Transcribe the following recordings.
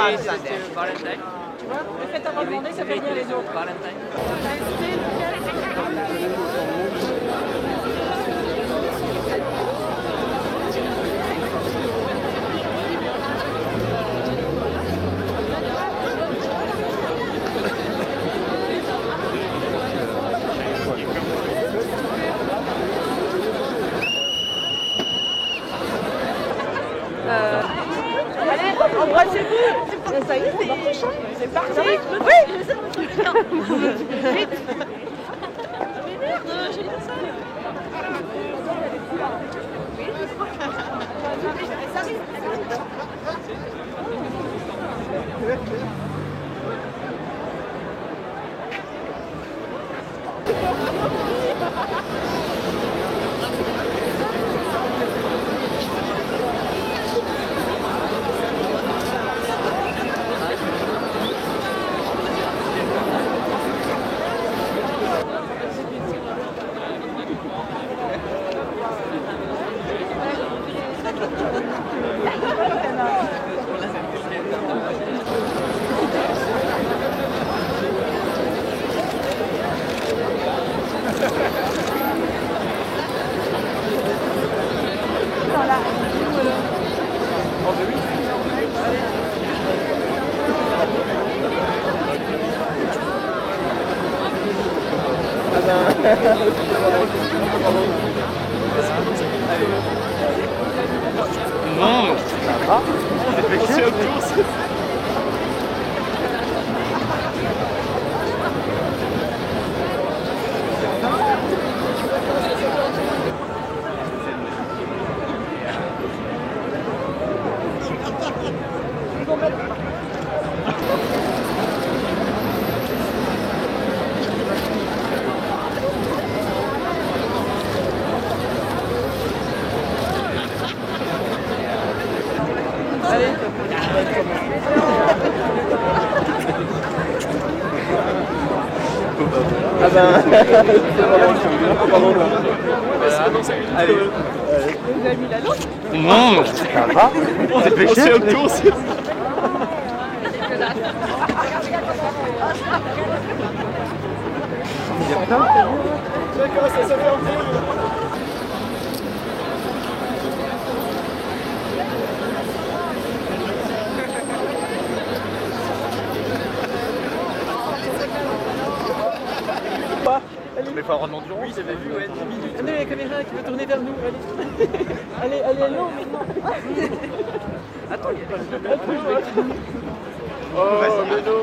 Happy Valentine. Tu vois, le fait d'avoir demandé, ça fait venir les autres. Valentine. Allez, embrassez-vous. Ça y est, c'est parti. Oui. Vite. Merde, j'ai dit ça. Non, ça va. C'est un tour. Ah ben, pardon. Allez. Vous avez mis la lampe? Non, Ça va. C'est péché. c'est un tour. D'accord, ça fait un peu. Mais faut un rendement d'endurance. Oui, j'avais vu, ouais, 10 minutes. Allez, la caméra qui va tourner vers nous. Allez, allez, allez, non, maintenant. Attends, il y a pas de... Oh, mais non.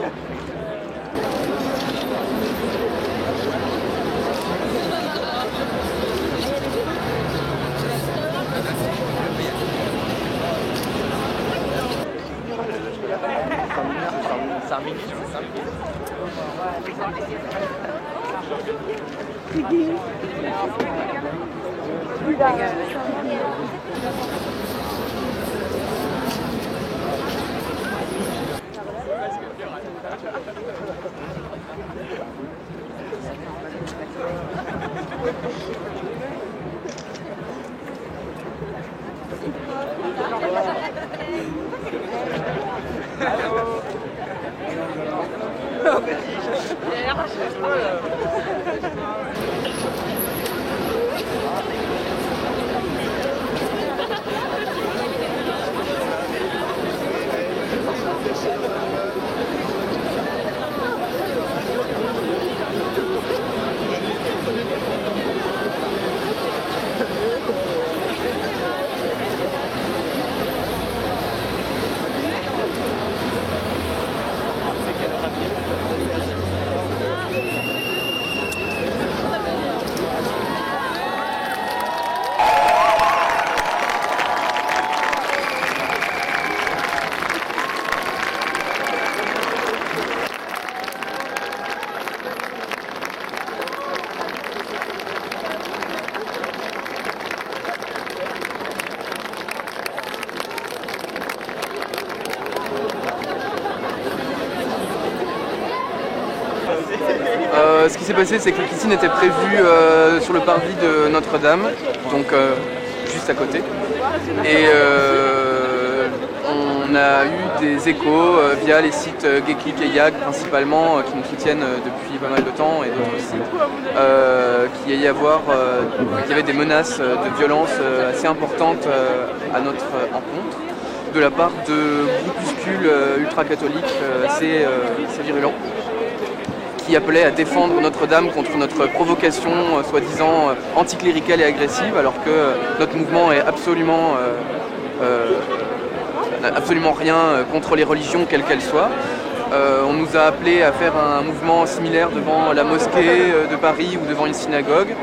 Ce qui s'est passé, c'est que le kissing était prévu sur le parvis de Notre-Dame, donc juste à côté. Et on a eu des échos via les sites Geeklik et YAG principalement qui nous soutiennent depuis pas mal de temps et d'autres sites, qu'il y avait des menaces de violence assez importantes à notre encontre de la part de groupuscules ultra-catholiques assez virulents qui appelaient à défendre Notre-Dame contre notre provocation soi-disant anticléricale et agressive, alors que notre mouvement est absolument rien contre les religions quelles qu'elles soient. On nous a appelé à faire un mouvement similaire devant la mosquée de Paris ou devant une synagogue.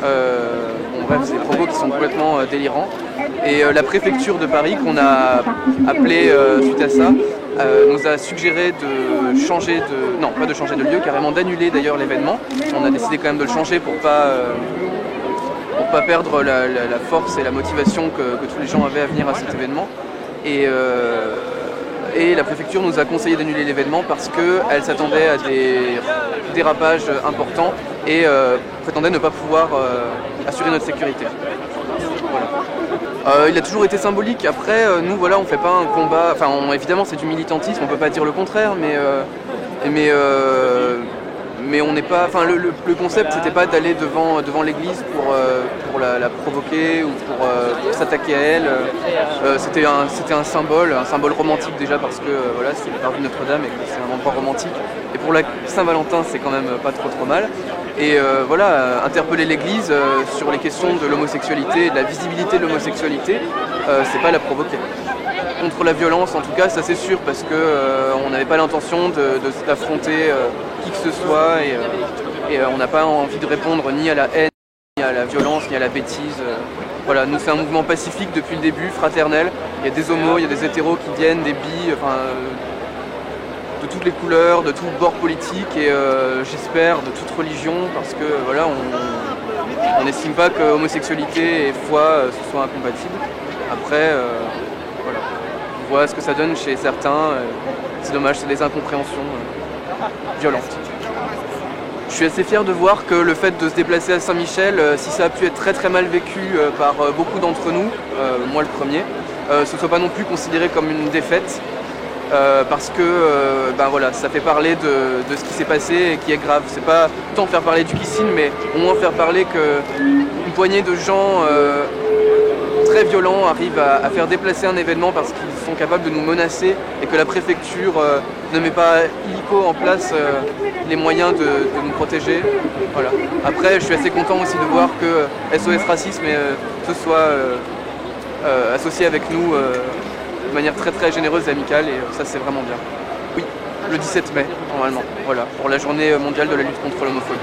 Bon, bref, c'est des propos qui sont complètement délirants. Et la préfecture de Paris, qu'on a appelé suite à ça, nous a suggéré de changer de... Non, pas de changer de lieu, carrément d'annuler d'ailleurs l'événement. On a décidé quand même de le changer pour pas perdre la force et la motivation que tous les gens avaient à venir à cet événement. Et la préfecture nous a conseillé d'annuler l'événement parce qu'elle s'attendait à des dérapages importants et prétendait ne pas pouvoir assurer notre sécurité. Voilà. Il a toujours été symbolique. Après, nous, voilà, on fait pas un combat. Enfin, évidemment, c'est du militantisme, on peut pas dire le contraire, mais on n'est pas. Enfin, le concept, c'était pas d'aller devant l'église pour la provoquer ou pour s'attaquer à elle. C'était un symbole romantique déjà parce que voilà, c'est le parvis de Notre-Dame et que c'est un endroit romantique. Et pour la Saint-Valentin, c'est quand même pas trop mal. Et voilà, interpeller l'église sur les questions de l'homosexualité, de la visibilité de l'homosexualité, c'est pas la provoquer. Contre la violence, en tout cas, ça c'est sûr, parce qu'on n'avait pas l'intention d'affronter qui que ce soit, et on n'a pas envie de répondre ni à la haine, ni à la violence, ni à la bêtise. Voilà, nous c'est un mouvement pacifique depuis le début, fraternel. Il y a des homos, il y a des hétéros qui viennent, des bi, enfin, de toutes les couleurs, de tout bord politique, et j'espère de toute religion, parce que voilà, on n'estime pas que homosexualité et foi ce soit incompatible. Après, voilà. On voit ce que ça donne chez certains, c'est dommage, c'est des incompréhensions violentes. Je suis assez fier de voir que le fait de se déplacer à Saint-Michel, si ça a pu être très mal vécu par beaucoup d'entre nous, moi le premier, ce ne soit pas non plus considéré comme une défaite, parce que ben voilà, ça fait parler de ce qui s'est passé et qui est grave. C'est pas tant faire parler du kissing, mais au moins faire parler qu'une poignée de gens très violents arrivent à faire déplacer un événement parce qu'ils sont capables de nous menacer et que la préfecture ne met pas illico en place les moyens de nous protéger. Voilà. Après, je suis assez content aussi de voir que SOS Racisme se soit associé avec nous de manière très généreuse et amicale, et ça c'est vraiment bien. Oui, le 17 mai, normalement, voilà, pour la journée mondiale de la lutte contre l'homophobie.